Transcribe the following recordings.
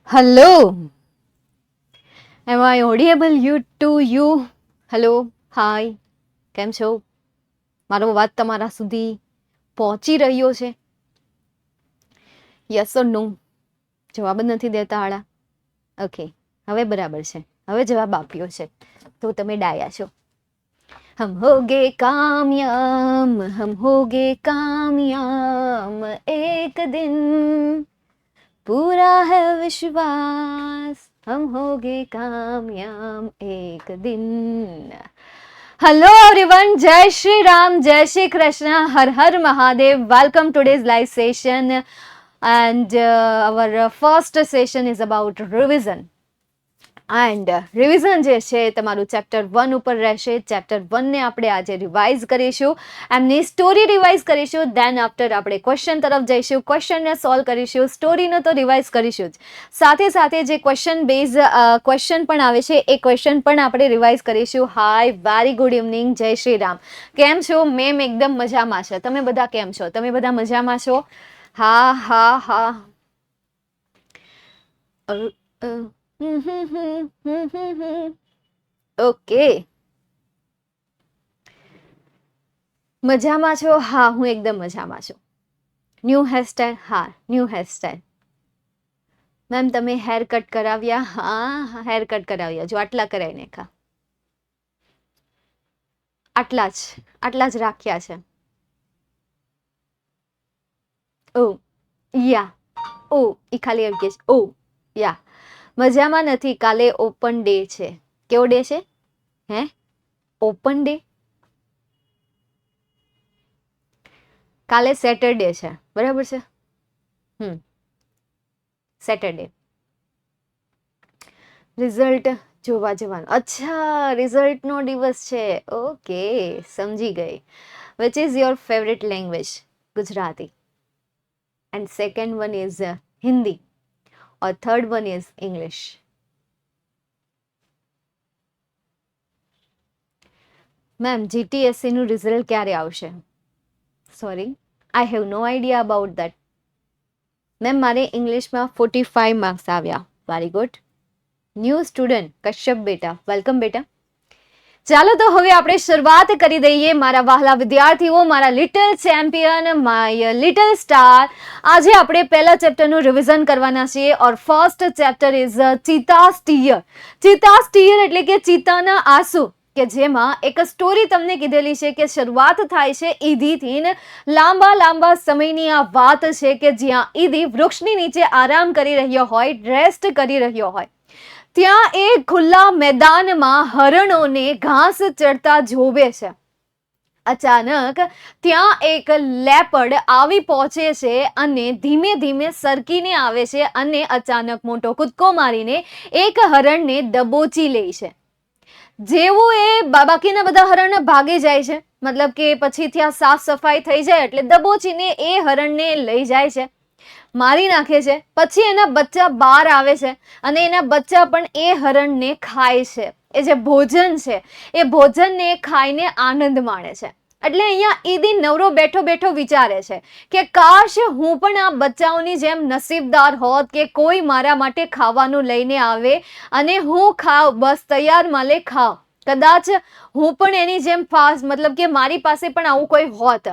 Hello, am I audible to you? Hello, hi, કેમ છો? મારો વાત તમારા સુધી પહોંચી રહ્યો છે? યસ ઓર નો? જવાબ જ નથી દેતા આળા. ઓકે, હવે બરાબર છે. હવે જવાબ આપ્યો છે તો તમે ડાયા છો. हम होगे कामयाब एक दिन पूरा है विश्वास हम होगे कामयाब एक दिन. Hello everyone, Jai Shri Ram, Jai Shri Krishna, Har Har Mahadev. Welcome to today's live session, and our first session is about revision. And revision જે છે તમારું ચેપ્ટર 1 ઉપર રહેશે. ચેપ્ટર 1 ને આપણે આજે રિવાઇઝ કરીશું, એમની સ્ટોરી રિવાઇઝ કરીશું. દેન આફ્ટર આપણે ક્વેશ્ચન તરફ જઈશું, ક્વેશ્ચનને સોલ્વ કરીશું. સ્ટોરીનો તો રિવાઇઝ કરીશું જ, સાથે સાથે જે ક્વેશ્ચન બેઝ ક્વેશ્ચન પણ આવે છે એ ક્વેશ્ચન પણ આપણે રિવાઇઝ કરીશું. હાય, વેરી ગુડ ઇવનિંગ, જય શ્રી રામ. કેમ છો મેમ? એકદમ મજામાં છે. તમે બધા કેમ છો? તમે બધા મજામાં છો? હા હા હા. ઓકે, મજામાં છો? હા, હું એકદમ મજામાં છું. New hairstyle? હા, ન્યૂ હેરસ્ટાઈલ. મેમ તમે હેર કટ કરાવ્યા? હા, હેર કટ કરાવ્યા. જો આટલા કરાવી નાખા, આટલા જ રાખ્યા છે. ઓ યા, ઓ ઈ ખાલી એમ કે છે. ઓ યા, મજામાં નથી. કાલે ઓપન ડે છે. કેવો ડે છે? હે, ઓપન ડે? કાલે સેટરડે છે, બરાબર છે? સેટરડે રિઝલ્ટ જોવા જવાનું. અચ્છા, રિઝલ્ટનો દિવસ છે. ઓકે, સમજી ગઈ. Which is your favourite language? Gujarati. And second one is Hindi or third one is English? Ma'am GTSC નું રિઝલ્ટ ક્યારે આવશે? Sorry, I have no idea about that. Ma'am મારે ઇંગ્લિશમાં 45 માર્ક્સ આવ્યા. Very good. New student Kashyap બેટા, welcome બેટા. ચાલો તો હવે આપણે શરૂઆત કરી દઈએ મારા વહાલા વિદ્યાર્થીઓ, મારા little champion, my little star. આજે આપણે પહેલા ચેપ્ટરનું રિવિઝન કરવાના છીએ. Our first chapter is cheetah's tear. Cheetah's tear એટલે કે ચિતાના આંસુ, કે જેમાં એક સ્ટોરી તમને કીધેલી છે કે શરૂઆત થાય છે ઈદીથી. લાંબા સમયની આ વાત છે કે જ્યાં ઈદી વૃક્ષની નીચે આરામ કરી રહ્યો હોય, રેસ્ટ કરી રહ્યો હોય, ત્યાં એ ખુલ્લા મેદાનમાં હરણોને ઘાસ ચડતા જોવે છે. અચાનક ત્યાં એક લેપર્ડ આવી પહોંચે છે અને ધીમે ધીમે સરકીને આવે છે અને અચાનક મોટો કૂદકો મારીને એક હરણને દબોચી લે છે. જેવું એ બાકીના બધા હરણ ભાગી જાય છે, મતલબ કે પછી ત્યાં સાફ સફાઈ થઈ જાય એટલે દબોચીને એ હરણને લઈ જાય છે, મારી નાખે છે. પછી એના બચ્ચા બહાર આવે છે અને એના બચ્ચા પણ એ હરણને ખાય છે. એ જે ભોજન છે એ ભોજનને ખાઈને આનંદ માણે છે. એટલે અહીંયા ઈદી નવરો બેઠો બેઠો વિચારે છે કે કાશ હું પણ આ બચ્ચાઓની જેમ નસીબદાર હોત કે કોઈ મારા માટે ખાવાનું લઈને આવે અને હું ખાવ, બસ તૈયાર માલે ખાવ. કદાચ હું પણ એની જેમ મતલબ કે મારી પાસે પણ આવું કોઈ હોત.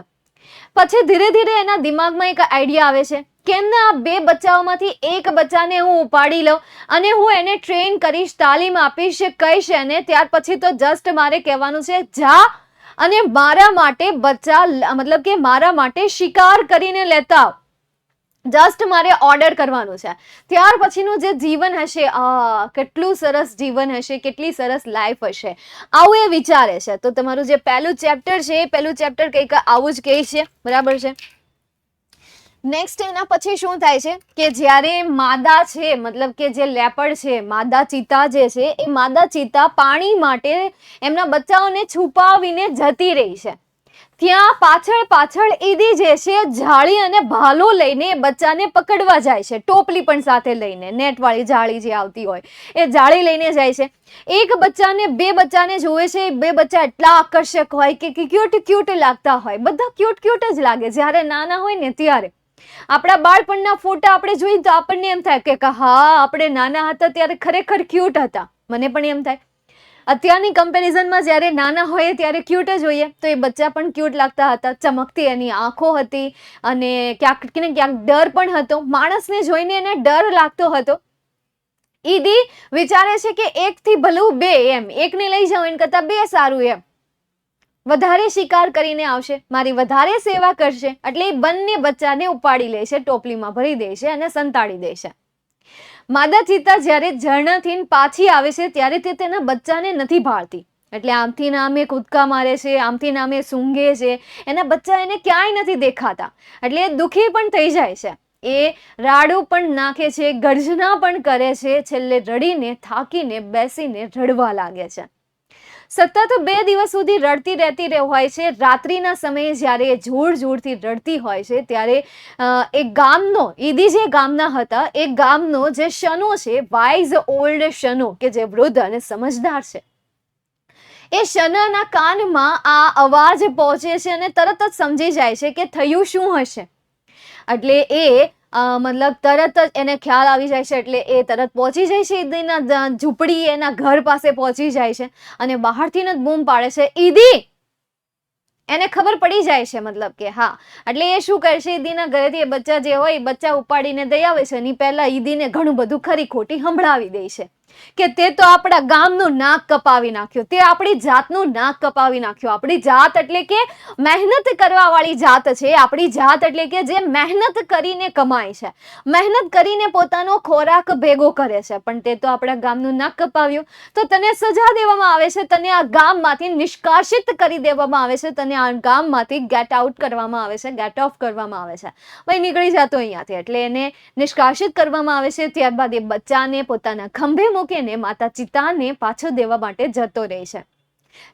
પછી ધીરે ધીરે એના દિમાગમાં એક આઈડિયા આવે છે કે એમના આ બે બચ્ચાઓમાંથી એક બચ્ચાને હું ઉપાડી લઉં અને હું એને ટ્રેન કરીશ, તાલીમ આપીશ, કહીશ એને. ત્યાર પછી તો જસ્ટ મારે કહેવાનું છે જા અને મારા માટે બચ્ચા મતલબ કે મારા માટે શિકાર કરીને લેતા આવ. જસ્ટ મારે ઓર્ડર કરવાનું છે. ત્યાર પછીનું જે જીવન હશે, કેટલું સરસ જીવન હશે, કેટલી સરસ લાઈફ હશે, આવું એ વિચારે છે. તો તમારું જે પહેલું ચેપ્ટર છે એ પહેલું ચેપ્ટર કંઈક આવું જ કહે છે, બરાબર છે? નેક્સ્ટ એના પછી શું થાય છે કે જ્યારે માદા છે, મતલબ કે જે લેપર્ડ છે, માદા ચિતા જે છે, એ માદા ચિતા પાણી માટે એમના બચ્ચાઓને છુપાવીને જતી રહી છે. ત્યાં પાછળ ઈદી જે છે જાળી અને ભાલો લઈને બચ્ચાને પકડવા જાય છે. ટોપલી પણ સાથે લઈને, નેટવાળી જાળી જે આવતી હોય એ જાળી લઈને જાય છે. એક બચ્ચાને, બે બચ્ચાને જોવે છે. બે બચ્ચા એટલા આકર્ષક હોય કે ક્યુટ લાગતા હોય. બધા ક્યુટ જ લાગે જ્યારે નાના હોય ને ત્યારે. આપણા બાળપણના ફોટા આપણે જોઈએ તો આપણને એમ થાય કે હા આપણે નાના હતા ત્યારે ખરેખર ક્યુટ હતા. મને પણ એમ થાય. અત્યારની કમ્પેરિઝનમાં જ્યારે નાના હોય ત્યારે ક્યુટ જ હોઈએ તો એ બચ્ચા પણ ક્યુટ લાગતા હતા. ચમકતી એની આંખો હતી અને ક્યાંક ને ક્યાંક ડર પણ હતો. માણસને જોઈને એને ડર લાગતો હતો. ઈદી વિચારે છે કે એકથી ભલું બે, એમ એકને લઈ જાવ એના કરતા બે સારું, એમ વધારે શિકાર કરીને આવશે, મારી વધારે સેવા કરશે, એટલે એ બંને બચ્ચાને ઉપાડી લે છે, ટોપલીમાં ભરી દે છે અને સંતાડી દે છે. માદા ચિત્તા જ્યારે ઝરણાથી પાછી આવે છે ત્યારે તે તેના બચ્ચાને નથી ભાળતી, એટલે આમથી નામે કૂદકા મારે છે, આમથી નામે સૂંઘે છે, એના બચ્ચા એને ક્યાંય નથી દેખાતા, એટલે એ દુઃખી પણ થઈ જાય છે. એ રાડું પણ નાખે છે, ગર્જના પણ કરે છે, છેલ્લે રડીને થાકીને બેસીને રડવા લાગે છે. સતત 2 દિવસ સુધી રડતી રહેતી હોય છે. રાત્રિના સમયે જ્યારે એ જોરથી રડતી હોય છે ત્યારે એક ગામનો, ઈદી જે ગામના હતા એ ગામનો જે શનો છે, વાઇઝ ઓલ્ડ શનો, કે જે વૃદ્ધ અને સમજદાર છે, એ શનાના કાનમાં આ અવાજ પહોંચે છે અને તરત જ સમજી જાય છે કે થયું શું હશે. એટલે એ મતલબ તરત જ એને ખ્યાલ આવી જાય છે, એટલે એ તરત પહોંચી જાય છે ઈદીના ઝૂંપડી, એના ઘર પાસે પહોંચી જાય છે અને બહારથી જ બૂમ પાડે છે, ઈદી. એને ખબર પડી જાય છે, મતલબ કે હા. એટલે એ શું કરે છે, ઈદીના ઘરેથી એ બચ્ચા જે હોય એ બચ્ચા ઉપાડીને દઈ આવે છે. એની પહેલા ઈદીને ઘણું બધું ખરી ખોટી સંભળાવી દે છે કે તે તો આપણા ગામનું નાક કપાવી નાખ્યું, તે આપણી જાતનું નાક કપાવી નાખ્યું. આપણી જાત એટલે કે મહેનત કરવા વાળી જાત છે. આપણી જાત એટલે કે જે મહેનત કરીને કમાય છે, મહેનત કરીને પોતાનો ખોરાક ભેગો કરે છે, પણ તે તો આપણા ગામનું નાક કપાવ્યું. તો તને સજા દેવામાં આવે છે, તને આ ગામમાંથી નિષ્કાસિત કરી દેવામાં આવે છે, તને આ ગામમાંથી ગેટ આઉટ કરવામાં આવે છે, ગેટ ઓફ કરવામાં આવે છે, ભાઈ નીકળી જતો અહીંયાથી. એટલે એને નિષ્કાસિત કરવામાં આવે છે. ત્યારબાદ એ બચ્ચાને પોતાના ખંભે મૂકીને માતા ચિતાને પાછો દેવા માટે જતો રહે છે.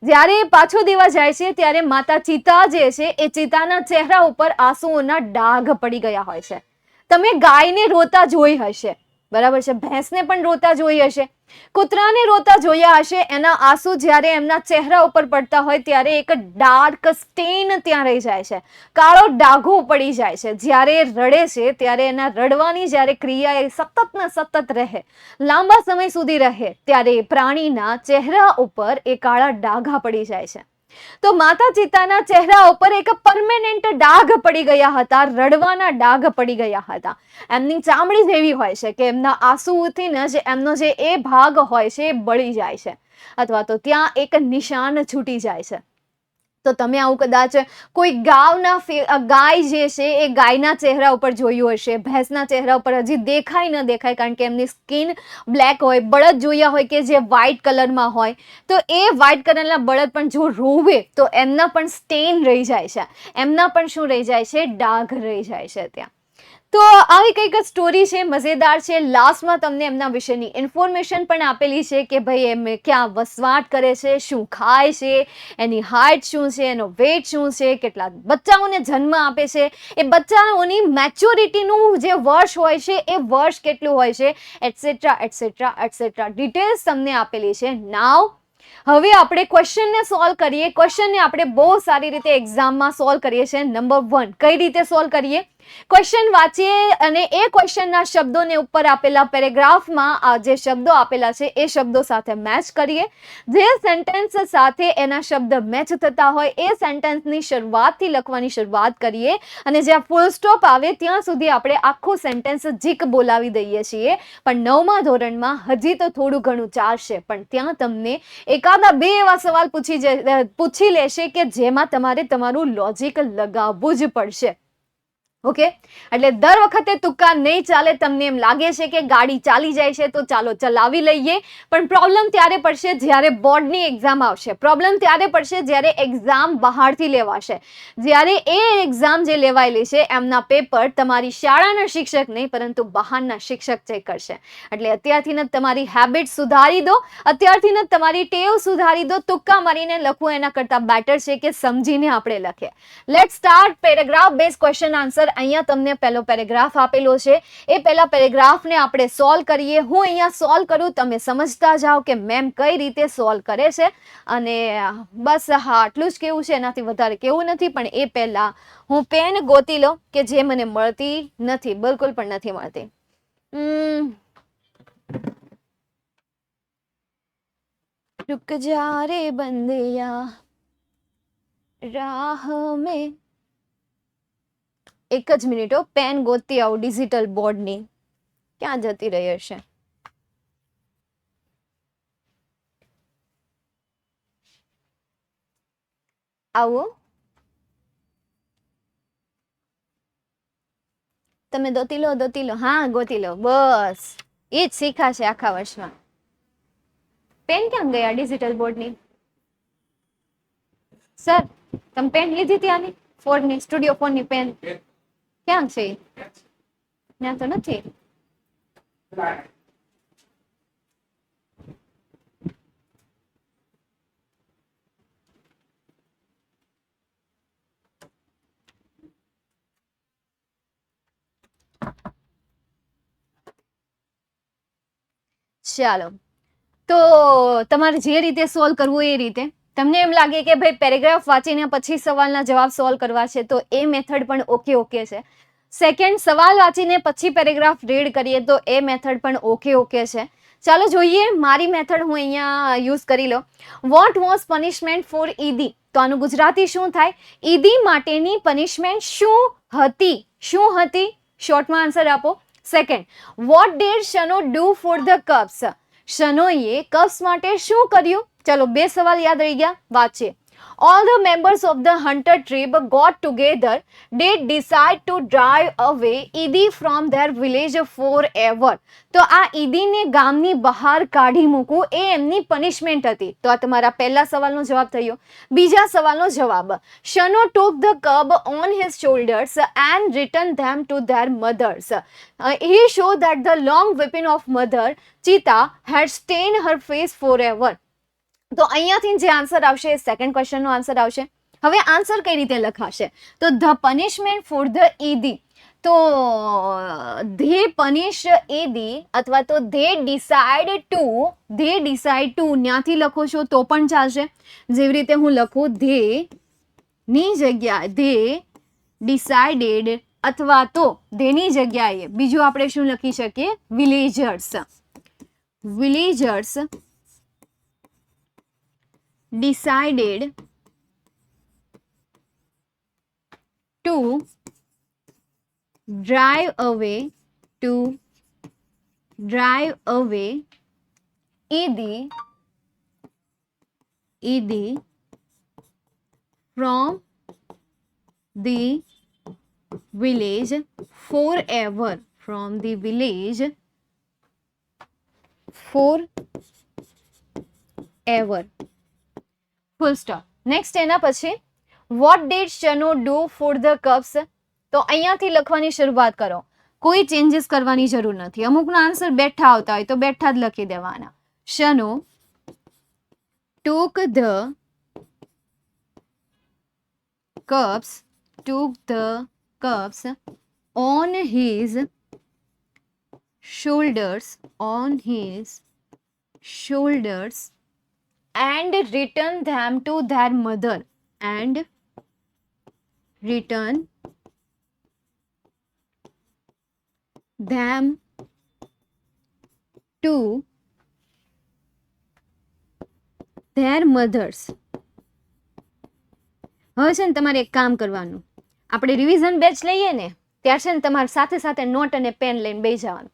જ્યારે પાછો દેવા જાય છે ત્યારે માતા ચિતા જે છે એ ચિતાના ચહેરા ઉપર આંસુઓના ડાઘ પડી ગયા હોય છે. તમે ગાયને રોતા જોઈ હશે, બરાબર છે, ભેંસને પણ રોતા જોઈ હશે, કૂતરાને રોતા જોયા હશે. એના આંસુ જ્યારે એમના ચહેરા ઉપર પડતા હોય ત્યારે એક ડાર્ક સ્ટેન ત્યાં રહી જાય છે, કાળો ડાઘો પડી જાય છે. જ્યારે રડે છે ત્યારે એના રડવાની જ્યારે ક્રિયા એ સતત ને સતત રહે, લાંબા સમય સુધી રહે, ત્યારે પ્રાણીના ચહેરા ઉપર એ કાળા ડાઘા પડી જાય છે. તો માતા ચિતાના ચહેરા ઉપર એક પરમેનન્ટ ડાઘ પડી ગયા હતા, રડવાના ડાઘ પડી ગયા હતા. એમની ચામડી જેવી હોય છે કે એમના આંસુથી જ એમનો જે એ ભાગ હોય છે એ બળી જાય છે, અથવા તો ત્યાં એક નિશાન છૂટી જાય છે. તો તમે આવું કદાચ કોઈ ગાય જે છે એ ગાયના ચહેરા ઉપર જોયું હશે, ભેંસના ચહેરા ઉપર હજી દેખાય ન દેખાય, કારણ કે એમની સ્કિન બ્લેક હોય. બળદ જોયા હોય કે જે વ્હાઇટ કલરમાં હોય, તો એ વ્હાઇટ કલરના બળદ પણ જો રોવે તો એમના પણ સ્ટેન રહી જાય છે, એમના પણ શું રહી જાય છે, ડાઘ રહી જાય છે ત્યાં. તો આવી કંઈક સ્ટોરી છે, મજેદાર છે. લાસ્ટમાં તમને એમના વિશેની ઇન્ફોર્મેશન પણ આપેલી છે કે ભાઈ એમ ક્યાં વસવાટ કરે છે, શું ખાય છે, એની હાઇટ શું છે, એનો વેટ શું છે, કેટલા બચ્ચાઓને જન્મ આપે છે, એ બચ્ચાઓની મેચ્યોરિટીનું જે વર્ષ હોય છે એ વર્ષ કેટલું હોય છે, એટસેટ્રા એટસેટ્રા એટસેટ્રા ડિટેલ્સ તમને આપેલી છે. નાવ હવે આપણે ક્વેશ્ચનને સોલ્વ કરીએ. ક્વેશ્ચનને આપણે બહુ સારી રીતે એક્ઝામમાં સોલ્વ કરીએ છીએ. નંબર 1 કઈ રીતે સોલ્વ કરીએ? ક્વેશ્ચન વાંચીએ અને એ ક્વેશ્ચનના શબ્દોને ઉપર આપેલા પેરેગ્રાફમાં આ જે શબ્દો આપેલા છે એ શબ્દો સાથે મેચ કરીએ. જે સેન્ટેન્સ સાથે એના શબ્દ મેચ થતા હોય એ સેન્ટેન્સની શરૂઆતથી લખવાની શરૂઆત કરીએ અને જ્યાં ફૂલ સ્ટોપ આવે ત્યાં સુધી આપણે આખું સેન્ટેન્સ જીક બોલાવી દઈએ છીએ. પણ 9મા ધોરણમાં હજી તો થોડું ઘણું ચાલશે, પણ ત્યાં તમને એકાદા 2 એવા સવાલ પૂછી લેશે કે જેમાં તમારે તમારું લોજિક લગાવવું જ પડશે. ઓકે, એટલે દર વખતે તુક્કા નહીં ચાલે. તમને એમ લાગે છે કે ગાડી ચાલી જાય છે તો ચાલો ચલાવી લઈએ, પણ પ્રોબ્લેમ ત્યારે પડશે જ્યારે બોર્ડની એક્ઝામ આવશે, પ્રોબ્લેમ ત્યારે પડશે જ્યારે એક્ઝામ બહારથી લેવાશે, જ્યારે એ એક્ઝામ જે લેવાયેલી છે એમના પેપર તમારી શાળાના શિક્ષક નહીં પરંતુ બહારના શિક્ષક ચેક કરશે. એટલે અત્યારથી જ તમારી હેબિટ સુધારી દો, અત્યારથી જ તમારી ટેવ સુધારી દો. તુક્કા મારીને લખવું એના કરતાં બેટર છે કે સમજીને આપણે લખીએ. Let's start paragraph base question answer અહીંયા તમને પહેલો પેરેગ્રાફ આપેલો છે, એ પહેલા પેરેગ્રાફને આપણે સોલ્વ કરીએ. હું અહીંયા સોલ્વ કરું, તમે સમજતા જાઓ કે મેમ કઈ રીતે સોલ્વ કરે છે. અને બસ હા આટલું જ કેવું છે, એનાથી વધારે કેવું નથી. પણ એ પહેલા હું પેન ગોતી લઉં કે જે મને મળતી નથી, બિલકુલ પણ નથી મળતી. रुक जा रे बंदिया राह में, એક જ મિનિટ હો, પેન ગોતી આવું ડિજિટલ બોર્ડની. ક્યાં જતી રહી હશે? આવું તમે દોતી લો. હા ગોતી લો, બસ એ જ શીખાશે આખા વર્ષમાં. પેન ક્યાં ગયા ડિજિટલ બોર્ડની? સર તમે પેન લીધી હતી આની ફોનની, સ્ટુડિયો ફોનની પેન ક્યાં છે? ત્યાં તો નથી. ચાલો, તો તમારે જે રીતે સોલ્વ કરવું એ રીતે. તમને એમ લાગે કે ભાઈ પેરેગ્રાફ વાંચીને પછી સવાલના જવાબ સોલ્વ કરવા છે, તો એ મેથડ પણ ઓકે છે. સેકન્ડ, સવાલ વાંચીને પછી પેરેગ્રાફ રીડ કરીએ તો એ મેથડ પણ ઓકે છે. ચાલો જોઈએ મારી મેથડ હું અહીંયા યુઝ કરી લો. What was punishment for Idi? તો આનું ગુજરાતી શું થાય? ઈદી માટેની પનિશમેન્ટ શું હતી? શું હતી? શોર્ટમાં આન્સર આપો. Second, what did Shano do for the cubs? શનોએ કપ્સ માટે શું કર્યું? ચલો 2 સવાલ યાદ રહી ગયા, વાંચીએ. All the members of the hunter tribe got together. They decide to drive away Idi from their village forever. તો આ ઈદીને ગામની બહાર કાઢી મૂકવું એ એમની પનિશમેન્ટ હતી. તો આ તમારા પહેલા સવાલનો જવાબ થયો. બીજા સવાલનો જવાબ, શનો took the cub on his shoulders and returned them to their mothers. He showed that the long weapon of mother Cheetah had stained her face forever. તો અહીંયાથી જે આન્સર આવશે એ સેકન્ડ ક્વેશ્ચનનો આન્સર આવશે. હવે આન્સર કઈ રીતે લખાશે? તો ધ પનિશમેન્ટ ફોર ધ ઈદી, તો ધે પનિશ ઈદી અથવા તો ધે ડિસાઇડ ટુ ત્યાંથી લખો છો તો પણ ચાલશે. જેવી રીતે હું લખું ધે ની જગ્યાએ ધે ડિસાઇડેડ, અથવા તો ધેની જગ્યાએ બીજું આપણે શું લખી શકીએ? Villagers decided to drive away Idi from the village forever. Full stop. Next એના પછી what did Shano do for the cubs? તો અહીંયાથી લખવાની શરૂઆત કરો, કોઈ ચેન્જીસ કરવાની જરૂર નથી. અમુકના આન્સર બેઠા આવતા હોય તો બેઠા જ લખી દેવાના. શનો took the cups on his shoulders and return them to their mother. હવે છે ને તમારે એક કામ કરવાનું, આપણે રિવિઝન બેચ લઈએ ને ત્યારે છે ને તમારે સાથે સાથે નોટ અને પેન લઈને બેસી જવાનું.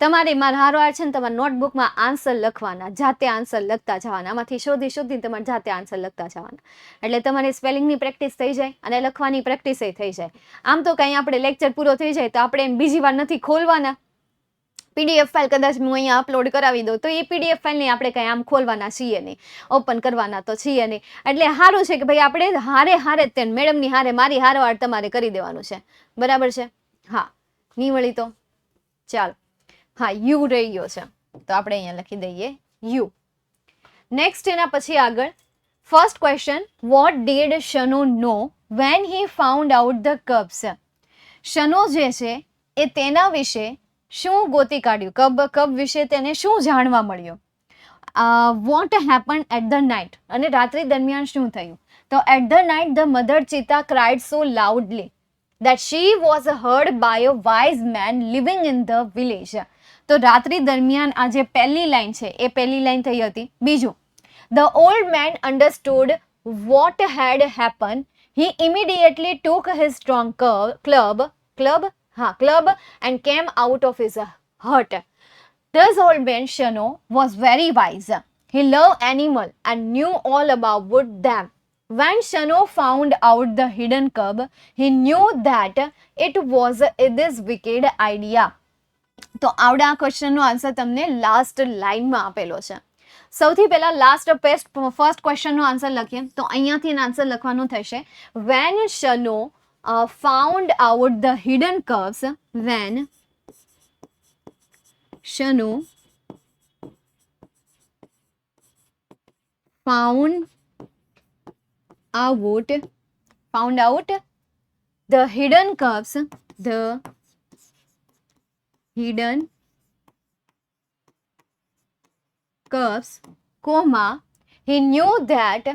તમારે મારા હારો છે ને તમારા નોટબુકમાં આન્સર લખવાના, જાતે આન્સર લખતા જવાના. આમાંથી શોધી તમારે જાતે આન્સર લખતા જવાના. એટલે તમારી સ્પેલિંગની પ્રેક્ટિસ થઈ જાય અને લખવાની પ્રેક્ટિસ થઈ જાય. આમ તો કંઈ આપણે લેક્ચર પૂરો થઈ જાય તો આપણે બીજી વાર નથી ખોલવાના. પીડીએફ ફાઇલ કદાચ હું અહીંયા અપલોડ કરાવી દઉં તો એ પીડીએફ ફાઇલને આપણે કંઈ આમ ખોલવાના છીએ નહીં, ઓપન કરવાના તો છીએ નહીં. એટલે સારું છે કે ભાઈ આપણે હારે જ મેડમની મારી હારવાર તમારે કરી દેવાનું છે. બરાબર છે? હા, નહીં વળી તો ચાલો. હા, યુ રહી ગયો છે તો આપણે અહીંયા લખી દઈએ યુ. નેક્સ્ટ એના પછી આગળ first question, what did Shano know when he found out the cubs? Shano જે છે એ તેના વિશે શું ગોતી કાઢ્યું, કબ વિશે તેને શું જાણવા મળ્યું. What happen at the night, અને રાત્રિ દરમિયાન શું થયું. તો at the night the mother cheetah cried so loudly that she was heard by a wise man living in the village. તો રાત્રિ દરમિયાન આ જે પહેલી લાઈન છે એ પહેલી લાઈન થઈ હતી. બીજું, the old man understood what had happened. He immediately took his strong club and came out of his hut. This old man Shano was very wise. He loved animals and knew all about them. When Shano found out the hidden cub, he knew that it was this wicked idea. તો આવડે આ ક્વેશ્ચનનો answer તમને last લાઈનમાં આપેલો છે. સૌથી પહેલા first ક્વેશ્ચનનો answer લખીએ તો અહીંયાથી આન્સર લખવાનું થશે when Shano found out the hidden cubs. When Shano found out the hidden cubs, comma, he knew that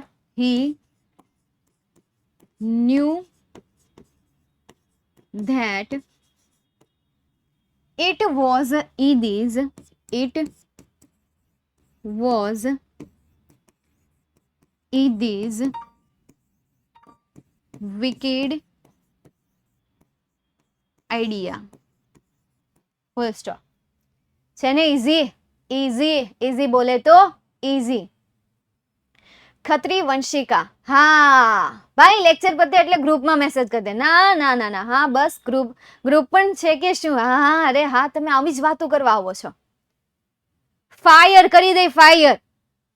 it was Edie's wicked idea. Full stop. છે ને ઇઝી બોલે તો ઇઝી. ખત્રી વંશિકા, હા ભાઈ લેક્ચર પતે એટલે ગ્રુપમાં મેસેજ કરી દે. ના હા બસ ગ્રુપ પણ છે કે શું. હા અરે હા તમે આવી જ વાતો કરવા આવો છો. ફાયર કરી દે ફાયર.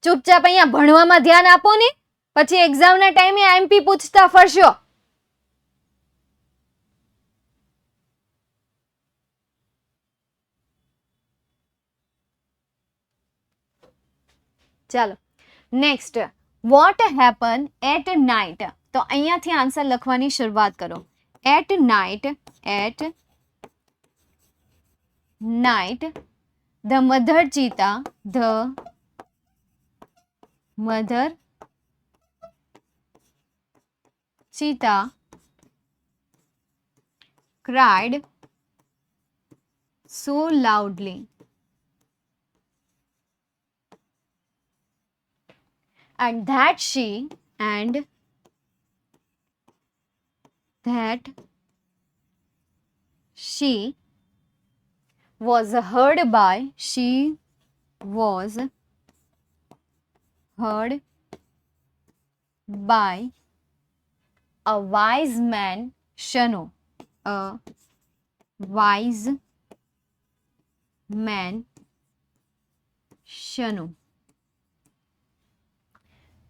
ચૂપચાપ અહીંયા ભણવામાં ધ્યાન આપો ને, પછી એક્ઝામના ટાઈમે આઈએમપી પૂછતા ફરશો. ચાલો next, what happen at night. તો અહીંયાથી આન્સર લખવાની શરૂઆત કરો. At night the mother cheetah cried so loudly and that she was heard by a wise man Shano.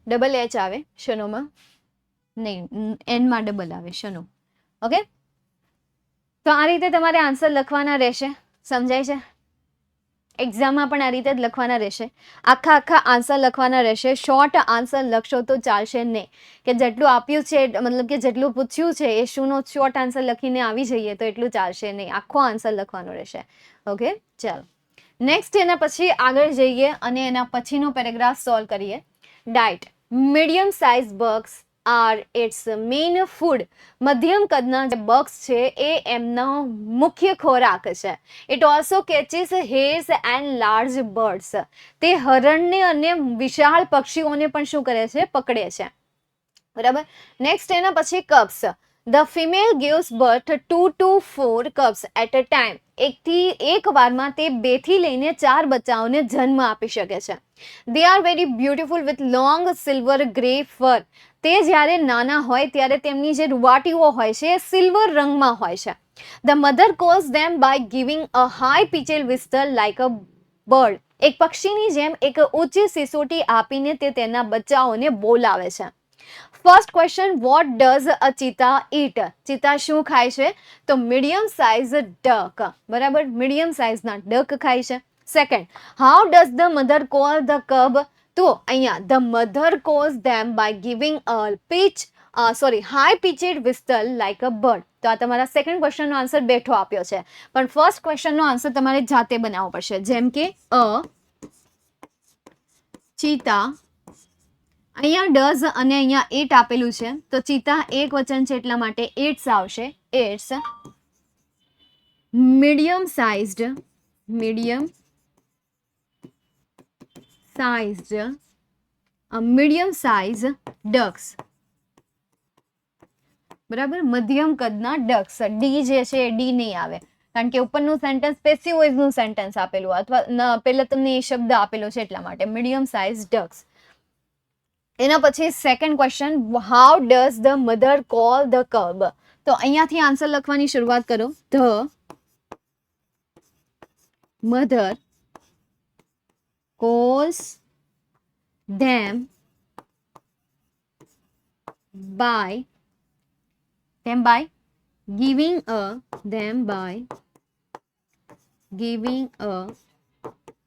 Double H આવે શનોમાં, નહીં એનમાં ડબલ આવે શનો. ઓકે, તો આ રીતે તમારે આન્સર લખવાના રહેશે. સમજાય છે? એક્ઝામમાં પણ આ રીતે જ લખવાના રહેશે. આખા આન્સર લખવાના રહેશે. શોર્ટ આન્સર લખશો તો ચાલશે નહીં, કે જેટલું આપ્યું છે મતલબ કે જેટલું પૂછ્યું છે એ શુંનો શોર્ટ આન્સર લખીને આવી જઈએ તો એટલું ચાલશે નહીં. આખો આન્સર લખવાનો રહેશે. ઓકે ચાલો નેક્સ્ટ એના પછી આગળ જઈએ અને એના પછીનો પેરેગ્રાફ સોલ્વ કરીએ. Diet. Medium size bugs are its main food. મધ્યમ કદના જે બગ્સ છે એ એમનો મુખ્ય ખોરાક છે. It also catches hares and large birds. તે હરણને અને વિશાળ પક્ષીઓને પણ શું કરે છે? પકડે છે. બરાબર. નેક્સ્ટ એના પછી cubs. The female gives birth 2 to 4 cubs at a time. એક વારમાં તે 2 થી લઈને 4 બચ્ચાઓને જન્મ આપી શકે છે. They are very beautiful with long silver grey fur. તે જ્યારે નાના હોય ત્યારે તેમની જે રૂવાટીઓ હોય છે એ સિલ્વર રંગમાં હોય છે. The mother calls them by giving a high pitched whistle like a bird. એક પક્ષીની જેમ એક ઊંચી સિસોટી આપીને તે તેના બચ્ચાઓને બોલાવે છે. First question, what does a cheetah eat? Cheetah શું ખાય છે? તો મીડિયમ સાઇઝ ડક. બરાબર, મીડિયમ સાઇઝના ડક ખાય છે. Second, how does the mother call the cub? તો અહીંયા the mother calls them by giving a pitch sorry high pitched whistle like a bird. તો આ તમારા સેકન્ડ ક્વેશ્ચનનો આન્સર બેઠો આપ્યો છે, પણ ફર્સ્ટ ક્વેશ્ચનનો આન્સર તમારે જાતે બનાવવો પડશે. જેમ કે ચીતા, અહીંયા ડઝ અને અહીંયા ઇટ આપેલું છે, તો ચીતા એક વચન છે એટલા માટે ઇટ્સ આવશે. Its medium sized ducks. બરાબર, મધ્યમ કદના ડક્સ. ડી જે છે એ ડી નહીં આવે, કારણ કે ઉપરનું સેન્ટેન્સ પેસિવ વોઇસનું સેન્ટેન્સ આપેલું, અથવા પહેલા તમને એ શબ્દ આપેલો છે એટલા માટે મીડિયમ સાઇઝ ડક્સ. એના પછી second question, how does the mother call the cub. તો અહીંયાથી આન્સર લખવાની શરૂઆત કરો. The mother calls them by giving a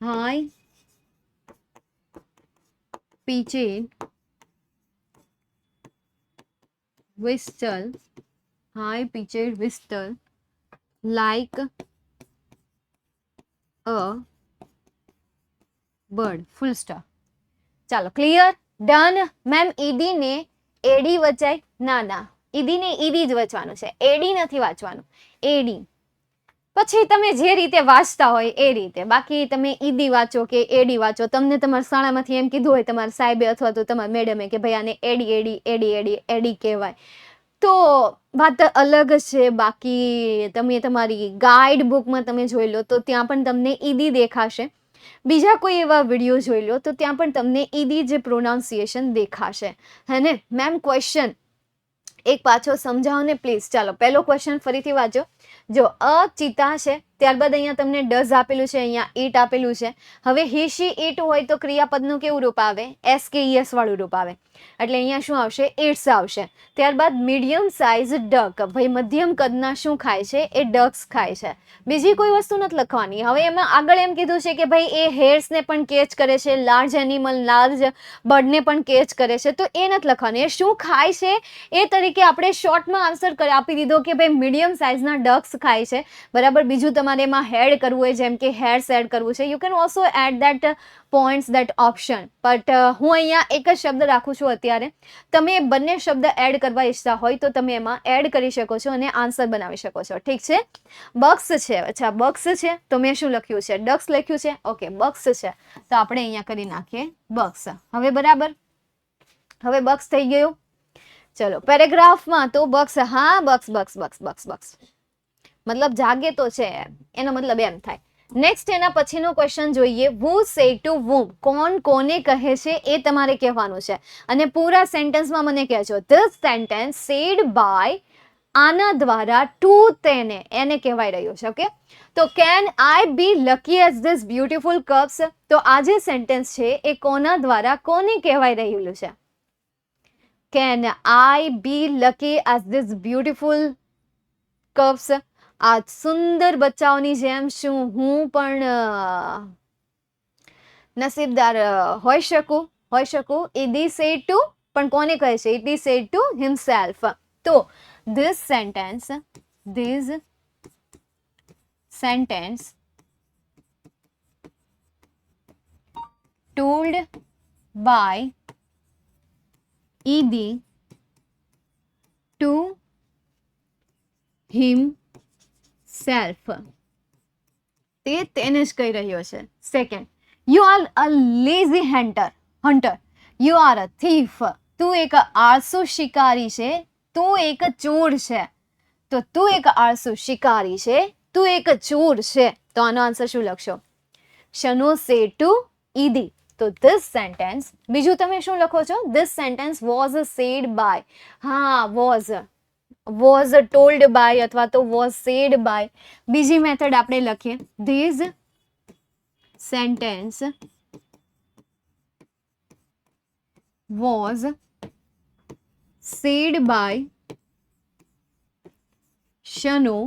high pitched whistle like a bird. Full stop. ચાલો, ક્લિયર, ડન. મેમ ઈડી ને એડી વચાય? ના ના, ઈડી ને ઈડી જ વચવાનું છે, એડી નથી વાંચવાનું, એડી. પછી તમે જે રીતે વાંચતા હોય એ રીતે, બાકી તમે ઈડી વાંચો કે એડી વાંચો, તમને તમારા શાળામાંથી એમ કીધું હોય તમારા સાહેબે અથવા તો તમારા મેડમે કે ભાઈ આને એડી એડી એડી એડી એડી કહેવાય, તો વાત અલગ છે. બાકી તમે તમારી ગાઈડ બુકમાં તમે જોઈ લો તો ત્યાં પણ તમને ઈડી દેખાશે. બીજા કોઈ એવા વિડીયો જોઈ લો તો ત્યાં પણ તમને ઈડી જે પ્રોનાઉન્સિએશન દેખાશે. હે ને મેમ? ક્વેશ્ચન એક પાછો સમજાવો ને પ્લીઝ. ચાલો, પહેલો ક્વેશ્ચન ફરીથી વાંચો. જો ચિતા છે, ત્યારબાદ અહીંયા તમને ડઝ આપેલું છે, અહીંયા ઈટ આપેલું છે. હવે હી શી ઈટ હોય તો ક્રિયાપદનું કેવું રૂપ આવે? એસ કે ઈએસ વાળું રૂપ આવે, એટલે અહીંયા શું આવશે? ઇટ્સ આવશે. ત્યારબાદ મીડિયમ સાઇઝ ડક, ભાઈ મધ્યમ કદના શું ખાય છે? એ ડક્સ ખાય છે. બીજી કોઈ વસ્તુ નથી લખવાની. હવે એમાં આગળ એમ કીધું છે કે ભાઈ એ હેર્સને પણ કેચ કરે છે, લાર્જ એનિમલ લાર્જ બર્ડને પણ કેચ કરે છે, તો એ નથી લખવાનું. એ શું ખાય છે એ તરીકે આપણે શોર્ટમાં આન્સર આપી દીધો કે ભાઈ મીડિયમ સાઇઝના ડક્સ ખાય છે. બરાબર. બીજું તમારે એમાં હેડ કરવું હોય, જેમ કે હેર્સ એડ કરવું છે, you can also add that points, that option. But હું અહીંયા એક જ શબ્દ રાખું છું અત્યારે. તમે બંને શબ્દ એડ કરવા ઈચ્છતા હોય તો તમે એમાં એડ કરી શકો છો અને આન્સર બનાવી શકો છો. ઠીક છે? બક્સ છે. અચ્છા, બક્સ છે તો મેં શું લખ્યું છે? ડક્સ લખ્યું છે. ઓકે, બક્સ છે તો આપણે અહીંયા કરી નાખીએ બક્સ. હવે બરાબર, હવે બક્સ થઈ ગયું. ચલો, પેરેગ્રાફમાં તો બક્સ, હા bucks bucks bucks bucks bucks મતલબ જાગે તો છે, એનો મતલબ એમ થાય. નેક્સ્ટ એના પછીનો ક્વેશ્ચન જોઈએ. વુ સે ટુ whom, કોણ કોને કહે છે એ તમારે કહેવાનું છે, અને પૂરા સેન્ટેન્સમાં મને કહેજો ધીસ સેન્ટેન્સ સેડ બાય, આના દ્વારા ટુ તેને, એને કહેવાય રહ્યું છે. ઓકે, તો can I be lucky as this beautiful cubs, તો આ જે સેન્ટેન્સ છે એ કોના દ્વારા કોને કહેવાય રહેલું છે? Can I be lucky as this beautiful cubs, આ સુંદર બચ્ચાઓની જેમ શું હું પણ નસીબદાર હોઈ શકું? ઇટ ઇઝ સેડ ટુ, પણ કોને કહે છે? It is said to himself. તો this sentence told by Edie to himself. તે તેને જ કહી રહ્યો છે. Second, you are a lazy hunter, you are a thief, તું એક આળસુ શિકારી છે, તું એક ચોર છે. તો તું એક આળસુ શિકારી છે, તું એક ચોર છે, તો આનો આન્સર શું લખશો? શનો સે ટુ ઈદી. તો ધીસ સેન્ટેન્સ, બીજું તમે શું લખો છો? This sentence was said by. હા, વોઝ ટોલ્ડ બાય અથવા તો વોઝ સેડ બાય. બીજી મેથડ આપણે લખીએ. This sentence was said by Shano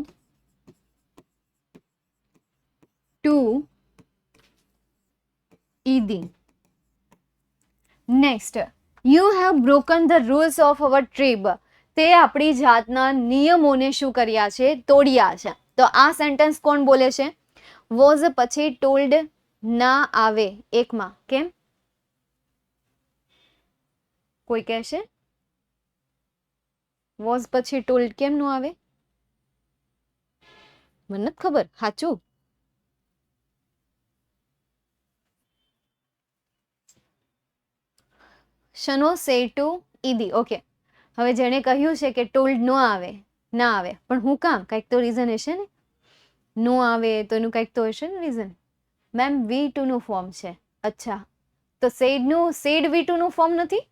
to Idi. Next, you have broken the rules of our trip. તે આપણી જાતના નિયમોને શું કર્યા છે? તોડ્યા છે. તો આ સેન્ટેન્સ કોણ બોલે છે? વોઝ પછી ટોલ્ડ ના આવે એકમાં. કેમ? કોઈ કહેશે વોઝ પછી ટોલ્ડ કેમ નું આવે? મને નથી ખબર. સાચું? શનો સે ટુ ઈદી. ઓકે, હવે જેણે કહ્યું છે કે ટોલ્ડ નો આવે, ના આવે, પણ હું કામ? કંઈક તો રીઝન હશે ને. નો આવે તો એનું કંઈક તો હશે ને રીઝન. મેમ વી ટુ નું ફોર્મ છે. અચ્છા, તો સેડ વી ટુ નું ફોર્મ નથી?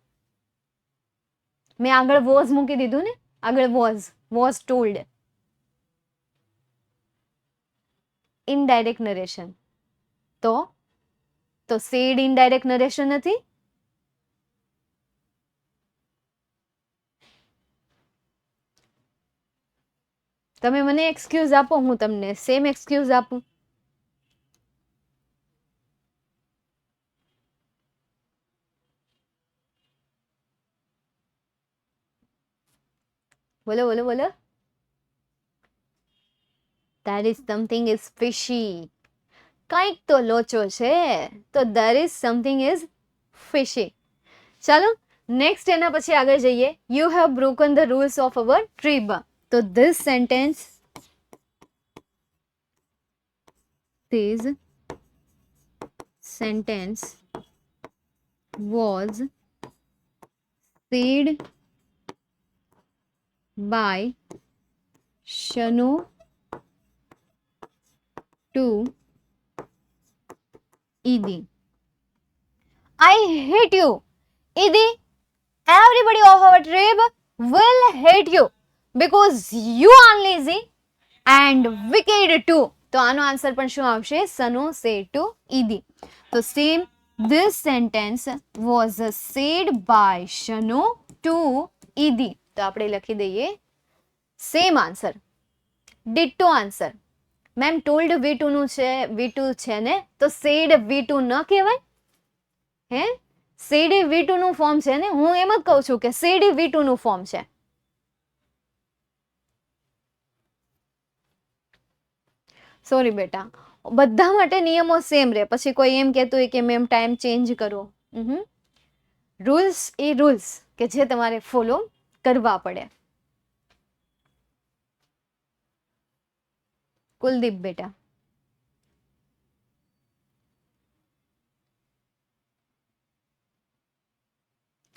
મેં આગળ વોઝ મૂકી દીધું ને. આગળ વોઝ ટોલ્ડ. Indirect narration. તો સેડ ઇનડાયરેક્ટ નરેશન નથી? તમે મને એક્સક્યુઝ આપો, હું તમને સેમ એક્સક્યુઝ આપું. બોલો બોલો બોલો. There is something is fishy. કંઈક તો લોચો છે. તો there is something is fishy. ચાલો નેક્સ્ટ એના પછી આગળ જઈએ. You have broken the rules of our trip. તો this sentence was said by Shanu to Idi. I hate you, Idi. Everybody of our tribe will hate you because you are lazy and wicked too. તો આનો answer પણ શું આવશે? સનો સે two ઈદી. તો same this sentence was said by Shanu to Idi. તો આપણે લખી દઈએ same answer, ditto answer. Ma'am told V2 નું છે, V2 છે ને, તો સેડ V2 ન કહેવાય? હે, સેડ V2 નું ફોર્મ છે ને. હું એમ જ કહું છું કે સેડ V2 નું ફોર્મ છે. સોરી બેટા, બધા માટે નિયમો સેમ રહે. પછી કોઈ એમ કહેતું હોય કે મેમ ટાઈમ ચેન્જ કરો. રૂલ્સ એ રૂલ્સ કે જે તમારે ફોલો કરવા પડે. કુલદીપ બેટા,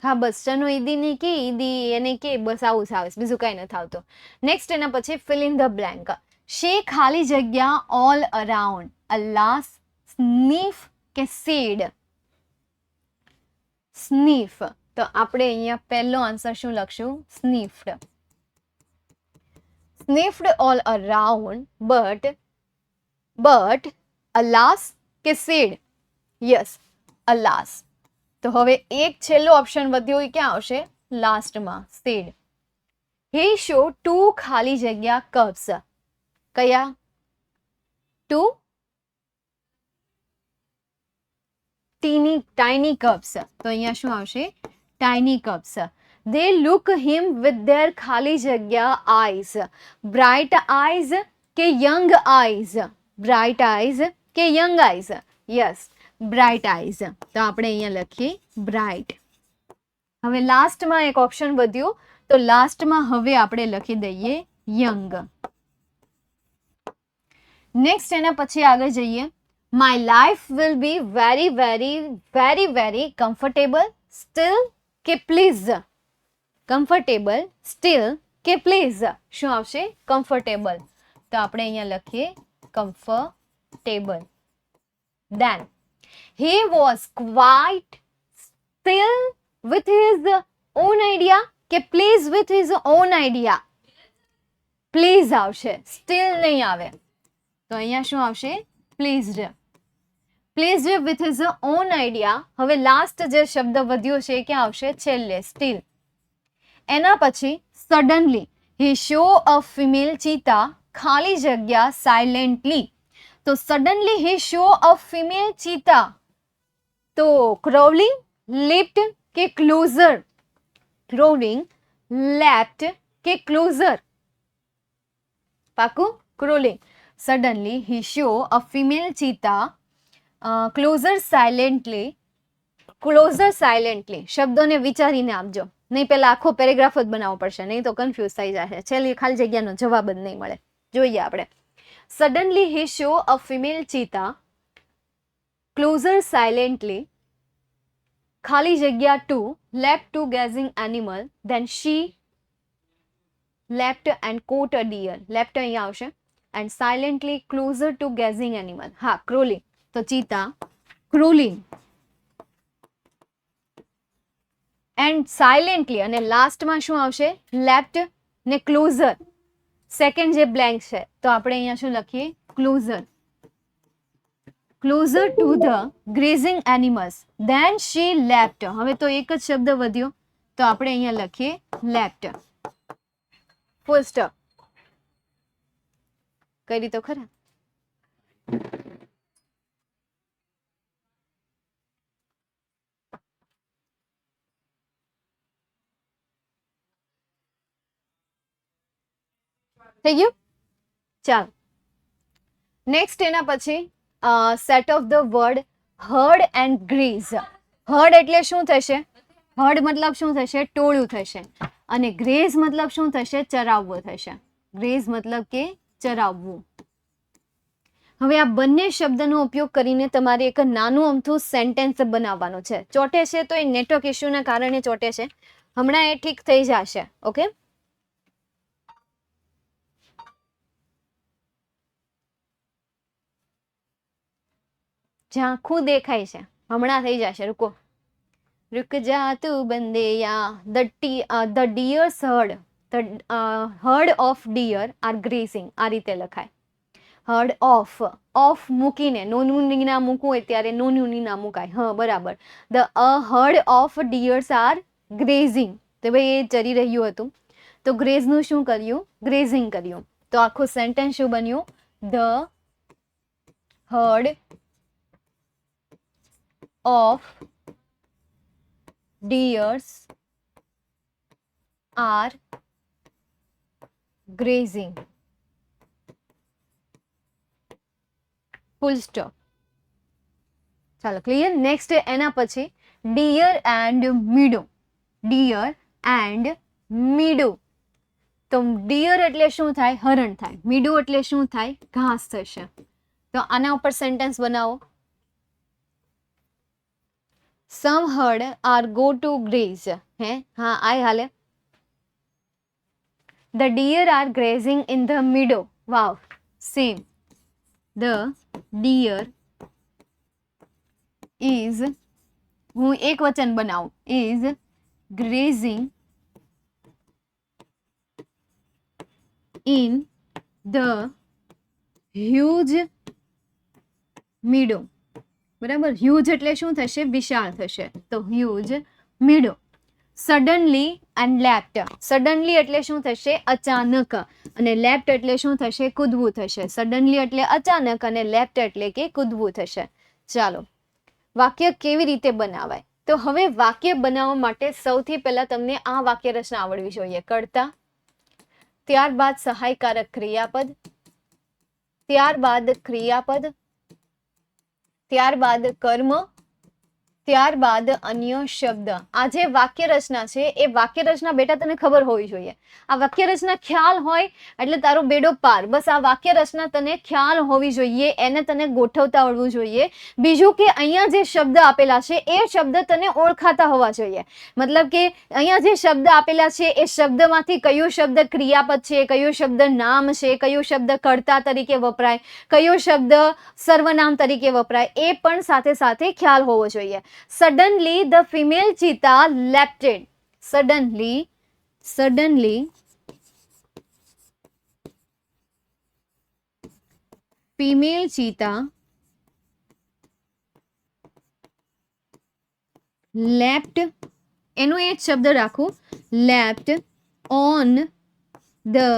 હા બસ ચનો ઈદી ની કે ઈદી એને કે બસ આવું જ આવે, બીજું કઈ નથી આવતું. નેક્સ્ટ એના પછી ફિલ ઇન ધ બ્લેન્ક. શે ખાલી જગ્યા ઓલ અરાઉન્ડ અલ્લાસ સ્નીફ કે સેડ? સ્નીફ. તો આપણે અહીંયા પહેલો આન્સર શું લખશું? સ્નીફડ. સ્નીફડ ઓલ અરાઉન્ડ બટ અલાસ કે સેડ? યસ, અલાસ. તો હવે એક છેલ્લો ઓપ્શન વધ્યો, એ ક્યાં આવશે? લાસ્ટમાં, સેડ. હી શો ટુ ખાલી જગ્યા કપ્સ. કયા? Two tiny cubs. તો અહીંયા શું આવશે? Tiny cubs. They look him with their ખાલી જગ્યા આઈઝ. બ્રાઇટ આઈઝ કે યંગ આઈઝ? બ્રાઇટ આઈઝ કે young eyes? Yes, bright eyes. તો આપણે અહીંયા લખીએ બ્રાઇટ. હવે લાસ્ટમાં એક ઓપ્શન વધ્યું, તો લાસ્ટમાં હવે આપણે લખી દઈએ યંગ. નેક્સ્ટ એના પછી આગળ જઈએ. My life will be very very very very comfortable steel કે પ્લીઝ? કમ્ફર્ટેબલ, સ્ટીલ કે પ્લીઝ? શું આવશે? કમ્ફર્ટેબલ. તો આપણે અહીંયા લખીએ comfortable. Then he was quite still with his own idea કે pleased with his own idea? Please આવશે, still નહીં આવે. તો અહીંયા શું આવશે? Pleased. Pleased with his own idea. હવે લાસ્ટ જે શબ્દ વધ્યો છે ક્યાં આવશે? છેલ્લે, still. એના પછી suddenly he saw a female cheetah ખાલી જગ્યા silently. તો suddenly he saw a female cheetah. તો crawling, leaped કે ક્લોઝર, ક્રોલિંગ, લેપ્ટ કે ક્લોઝર, પાકું crawling. Suddenly he show a female cheetah closer silently, closer silently. શબ્દોને વિચારીને આપજો, નહીં પેલા આખો પેરેગ્રાફ જ બનાવવો પડશે, નહીં તો કન્ફ્યુઝ થઈ જશે, છેલ્લી ખાલી જગ્યાનો જવાબ જ નહીં મળે. જોઈએ આપણે. Suddenly he show a female cheetah closer silently, ખાલી જગ્યા to left to gazing animal, then she left and caught a deer. Left અહીંયા આવશે. And silently closer to gazing animal. હા, ક્રોલિંગ. તો ચીતા ક્રોલિંગ એન્ડ સાયલેન્ટલી, અને લાસ્ટમાં શું આવશે? લેફ્ટ ને ક્લોઝર. સેકન્ડ જે બ્લેન્ક છે તો આપણે અહીંયા શું લખીએ? Closer. Closer to the grazing animals, then she left. હવે તો એક જ શબ્દ વધ્યો તો આપણે અહીંયા લખીએ લેફ્ટ. Full stop. કરી તો ખરા. થઈ ગયું? ચાલો નેક્સ્ટ એના પછી set of the word herd and graze. Herd એટલે શું થશે? હર્ડ મતલબ શું થશે? ટોળું થશે. અને ગ્રેઝ મતલબ શું થશે? ચરાવવું થશે. ગ્રેઝ મતલબ કે ચરાવવું. હવે આ બંને શબ્દનો ઉપયોગ કરીને તમારે એક નાનું અમથું સેન્ટેન્સ બનાવવાનું છે. ચોટે છે તો એ નેટવર્ક ઇસ્યુના કારણે ચોટે છે, હમણાં એ ઠીક થઈ જશે. ઓકે, ઝાંખું દેખાય છે, હમણાં થઈ જશે. રૂકો, रुक जा तू बंदेया. The deer's herd, the herd of deer are grazing. આ રીતે લખાય. હર્ડ ઓફ મૂકીને નોનું ની ના મૂકવું હોય ત્યારે નોનું ની ના મુકાય. હા, બરાબર. The herd of deers are grazing. તો ભાઈ એ ચરી રહ્યું હતું તો ગ્રેઝનું શું કર્યું? ગ્રેઝિંગ કર્યું. તો આખું સેન્ટેન્સ શું બન્યું? The herd of deers are grazing. Full stop. ચાલો ક્લિયર. નેક્સ્ટ એના પછી deer and meadow. Deer and meadow. તો ડિયર એટલે શું થાય? હરણ થાય. મીડો એટલે શું થાય? ઘાસ થશે. તો આના ઉપર સેન્ટેન્સ બનાવો. Some herd are go to graze. હે હા, આય હાલે. The deer are grazing in the meadow. Wow, same. The deer is, હું એક વચન બનાવું, is grazing in the huge meadow. બરાબર. હ્યુજ એટલે શું થશે? વિશાળ થશે. તો huge meadow. Suddenly and left. Suddenly એટલે શું થશે? અચાનક. અને લેફ્ટ એટલે શું થશે? કૂદવું થશે. સડનલી એટલે અચાનક અને લેફ્ટ એટલે કે કૂદવું થશે. ચાલો, વાક્ય કેવી રીતે બનાવાય? તો હવે વાક્ય બનાવવા માટે સૌથી પહેલા તમને આ વાક્ય રચના આવડવી જોઈએ. કર્તા, ત્યારબાદ સહાયકારક ક્રિયાપદ, ત્યારબાદ ક્રિયાપદ, ત્યારબાદ કર્મ, ત્યારબાદ અન્ય શબ્દ. આ જે વાક્ય રચના છે એ વાક્ય રચના બેટા તને ખબર હોવી જોઈએ. આ વાક્ય રચના ખ્યાલ હોય એટલે તારો બેડો પાર. બસ આ વાક્ય રચના તને ખ્યાલ હોવી જોઈએ, એને તને ગોઠવતા આવડવું જોઈએ. બીજું કે અહીંયા જે શબ્દ આપેલા છે એ શબ્દ તને ઓળખાતા હોવા જોઈએ. મતલબ કે અહીંયા જે શબ્દ આપેલા છે એ શબ્દમાંથી કયો શબ્દ ક્રિયાપદ છે, કયો શબ્દ નામ છે, કયો શબ્દ કર્તા તરીકે વપરાય, કયો શબ્દ સર્વનામ તરીકે વપરાય, એ પણ સાથે સાથે ખ્યાલ હોવો જોઈએ. Suddenly the female cheetah leaped. Suddenly female cheetah leapt. એનો એક શબ્દ રાખો, leapt on the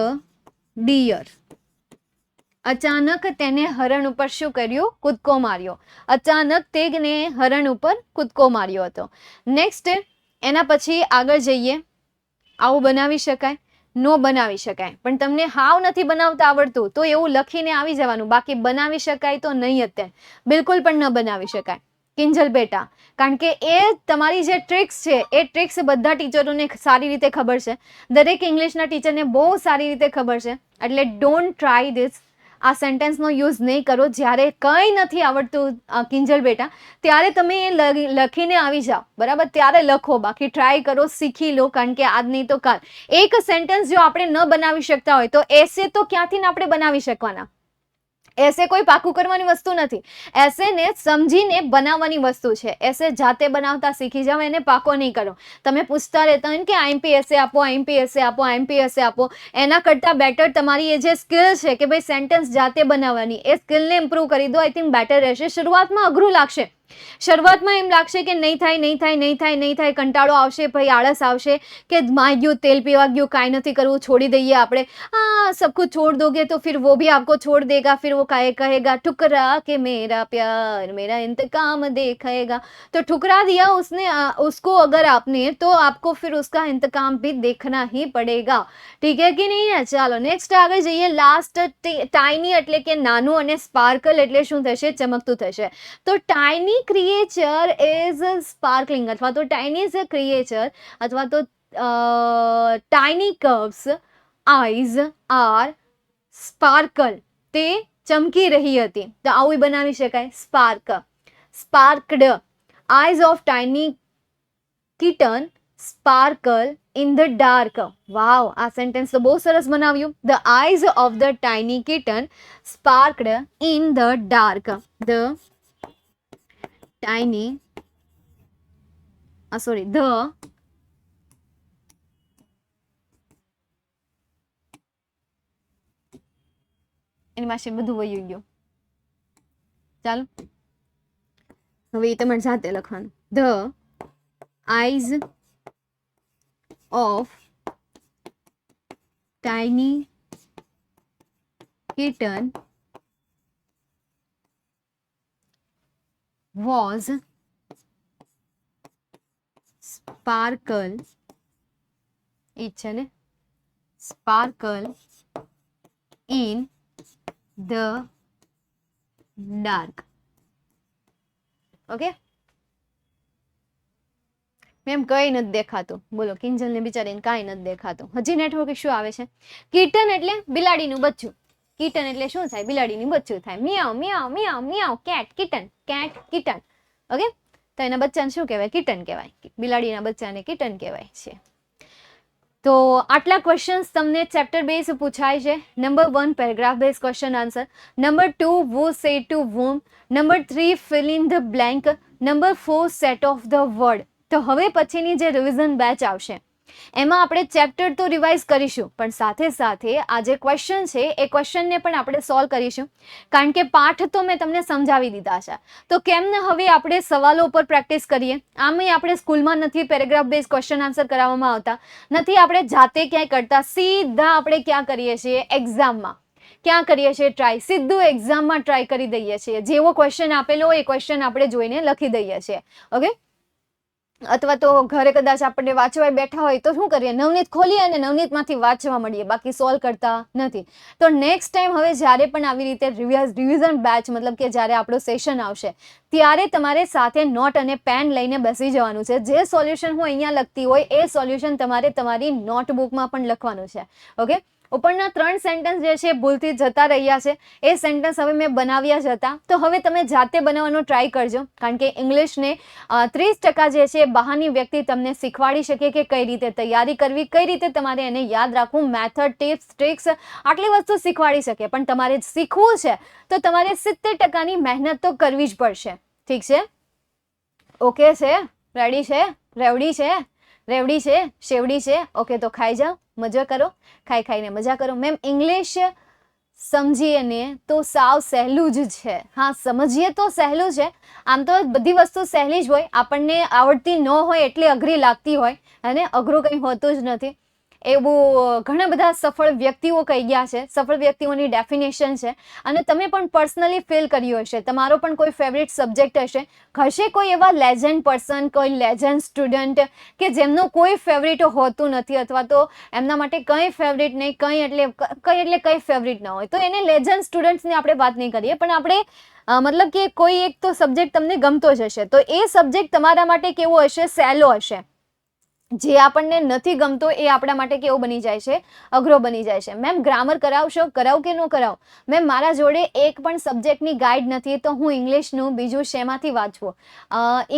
deer. અચાનક તેને હરણ ઉપર શું કર્યું? કૂદકો માર્યો. અચાનક તેને હરણ ઉપર કૂદકો માર્યો હતો. નેક્સ્ટ, એના પછી આગળ જઈએ. આવું બનાવી શકાય? નો બનાવી શકાય. પણ તમને હાવ નથી બનાવતા આવડતું તો એવું લખીને આવી જવાનું, બાકી બનાવી શકાય તો નહીં. અત્યારે બિલકુલ પણ ન બનાવી શકાય કિંજલ બેટા, કારણ કે એ તમારી જે ટ્રિક્સ છે એ ટ્રિક્સ બધા ટીચરોને સારી રીતે ખબર છે, દરેક ઇંગ્લિશના ટીચરને બહુ સારી રીતે ખબર છે. એટલે ડોન્ટ ટ્રાય ધીસ. આ સેન્ટેન્સનો યુઝ નહીં કરો. જ્યારે કંઈ નથી આવડતું કિંજલ બેટા ત્યારે તમે એ લખીને આવી જાઓ, બરાબર? ત્યારે લખો, બાકી ટ્રાય કરો, શીખી લો, કારણ કે આજ નહીં તો કાલ. એક સેન્ટેન્સ જો આપણે ન બનાવી શકતા હોય તો એસે તો ક્યાંથી આપણે બનાવી શકવાના? એસે કોઈ પાકું કરવાની વસ્તુ નથી. એસેને સમજીને બનાવવાની વસ્તુ છે. એસે જાતે બનાવતા શીખી જાઓ, એને પાકો નહીં કરો. તમે પૂછતા રહેતા હોય ને કે આઈએમપી આપો, આઈએમપી આપો, આઈએમપી આપો, એના કરતાં બેટર તમારી એ જે સ્કિલ છે કે ભાઈ સેન્ટેન્સ જાતે બનાવવાની, એ સ્કિલને ઇમ્પ્રૂવ કરી દો. આઈ થિંક બેટર રહેશે. શરૂઆતમાં અઘરું લાગશે, શરૂઆતમાં એમ લાગશે કે નહીં થાય, નહીં થાય, નહીં થાય, નહીં થાય, કંટાળો આવશે, ભાઈ આળસ આવશે કે માય ગયું, તેલ પીવા ગયું, કાંઈ નથી કરવું, છોડી દઈએ આપણે. सब कुछ छोड़ दोगे तो फिर वो भी आपको छोड़ देगा, फिर वो कहेगा ठुकरा के मेरा प्यार मेरा इंतकाम देखेगा. तो ठुकरा दिया उसने उसको अगर आपने, तो आपको फिर उसका इंतकाम भी देखना ही पड़ेगा. ठीक है कि नहीं? ચાલો નેક્સ્ટ આગળ જઈએ. લાસ્ટ ટાઇની એટલે કે નાનું અને સ્પાર્કલ એટલે શું થશે? ચમકતું થશે. તો ટાઇની ક્રિએચર ઇઝ સ્પાર્કલિંગ, અથવા તો ટાઇની ઇઝ અ ક્રિએચર, અથવા તો tiny curves eyes are sparkle, તે ચમકી રહી હતી. તો આવું બનાવી શકાય. Spark, sparked. Eyes of tiny kitten sparkle in the dark. Wow, આ સેન્ટેન્સ તો બહુ સરસ બનાવ્યું. The eyes of the tiny kitten sparked in the dark. The tiny the એની પાસે બધું વયું ગયું. ચાલો હવે એ તમારે જાતે લખવાનું. The eyes of tiny kitten was sparkle, ઈ છે ને, sparkle in the dark. Okay, ma'am કઈ નથી દેખાતું. બોલો, કિંજલને બિચારીને કાંઈ નથી દેખાતું. હજી નેટવર્ક ઇશ્યુ આવે છે. કિટન એટલે બિલાડીનું બચ્ચું. કિટન એટલે શું થાય? બિલાડીનું બચ્ચું થાય. Meow meow meow meow. Cat kitten, cat kitten. Okay, તો એના બચ્ચાને શું કહેવાય? કિટન કહેવાય. બિલાડીના બચ્ચાને કિટન કહેવાય છે. તો આટલા ક્વેશ્ચન્સ તમને ચેપ્ટર બેઝ પૂછાય છે. Number 1 paragraph base question answer, number 2 who said to whom, number 3 fill in the blank, number 4 set of the word. તો હવે પછીની જે રિવિઝન બેચ આવશે એમાં આપણે ચેપ્ટર તો રિવાઇઝ કરીશું, પણ સાથે સાથે આ જે ક્વેશ્ચન છે એ ક્વેશ્ચનને પણ આપણે સોલ્વ કરીશું. કારણ કે પાઠ તો મેં તમને સમજાવી દીધા છે, તો કેમ ને હવે આપણે સવાલો ઉપર પ્રેક્ટિસ કરીએ. આમે આપણે સ્કૂલમાં નથી પેરેગ્રાફ બેઝ ક્વેશ્ચન આન્સર કરાવવામાં આવતા, નથી આપણે જાતે ક્યાંય કરતા, સીધા આપણે ક્યાં કરીએ છીએ? એક્ઝામમાં. ક્યાં કરીએ છીએ ટ્રાય? સીધું એક્ઝામમાં ટ્રાય કરી દઈએ છીએ. જેવો ક્વેશ્ચન આપેલો એ ક્વેશ્ચન આપણે જોઈને લખી દઈએ છીએ. ઓકે, અથવા તો ઘરે કદાચ આપણે વાંચવા બેઠા હોય તો શું કરીએ? નવનીત ખોલીએ અને નવનીતમાંથી વાંચવા મળીએ, બાકી સોલ્વ કરતા નથી. તો નેક્સ્ટ ટાઈમ હવે જ્યારે પણ આવી રીતે રિવિઝન બેચ, મતલબ કે જ્યારે આપણું સેશન આવશે ત્યારે તમારે સાથે નોટ અને પેન લઈને બેસી જવાનું છે. જે સોલ્યુશન હું અહીંયા લખતી હોય એ સોલ્યુશન તમારે તમારી નોટબુકમાં પણ લખવાનું છે. ઓકે, ઉપરના 3 સેન્ટેન્સ જે છે ભૂલથી જતા રહ્યા છે, એ સેન્ટેન્સ હવે મેં બનાવ્યા જ હતા. તો હવે તમે જાતે બનાવવાનો ટ્રાય કરજો, કારણ કે ઇંગ્લિશને 30% જે છે બહારની વ્યક્તિ તમને શીખવાડી શકે કે કઈ રીતે તૈયારી કરવી, કઈ રીતે તમારે એને યાદ રાખવું, મેથડ, ટિપ્સ, ટ્રિક્સ, આટલી વસ્તુ શીખવાડી શકે. પણ તમારે શીખવું છે તો તમારે 70%ની મહેનત તો કરવી જ પડશે. ઠીક છે? ઓકે છે? રેડી છે? રેવડી છે? રેવડી છે? શેવડી છે? ઓકે, તો ખાઈ જાઓ, મજા કરો, ખાઈ ખાઈને મજા કરો. મેમ ઇંગ્લિશ સમજીએ ને તો સાવ સહેલું જ છે. હા, સમજીએ તો સહેલું છે. આમ તો બધી વસ્તુ સહેલી જ હોય, આપણને આવડતી ન હોય એટલે અઘરી લાગતી હોય, અને અઘરું કંઈ હોતું જ નથી. એવું ઘણા બધા સફળ વ્યક્તિઓ કહી ગયા છે, સફળ વ્યક્તિઓની ડેફિનેશન છે, અને તમે પણ પર્સનલી ફીલ કર્યું હશે. તમારો પણ કોઈ ફેવરિટ સબ્જેક્ટ હશે કોઈ એવા લેજન્ડ પર્સન, કોઈ લેજન્ડ સ્ટુડન્ટ કે જેમનું કોઈ ફેવરિટ હોતું નથી, અથવા તો એમના માટે કંઈ ફેવરિટ નહીં, કંઈ ફેવરિટ ના હોય, તો એને લેજન્ડ સ્ટુડન્ટ્સની આપણે વાત નહીં કરીએ, પણ આપણે મતલબ કે કોઈ એક તો સબ્જેક્ટ તમને ગમતો જ હશે, તો એ સબ્જેક્ટ તમારા માટે કેવો હશે? સહેલો હશે. જે આપણને નથી ગમતો એ આપણા માટે કેવો બની જાય છે? અઘરો બની જાય છે. મેમ ગ્રામર કરાવશો? કરાવ કે ન કરાવ? મેમ મારા જોડે એક પણ સબ્જેક્ટની ગાઈડ નથી, તો હું ઇંગ્લિશનું બીજું શેમાંથી વાંચવું?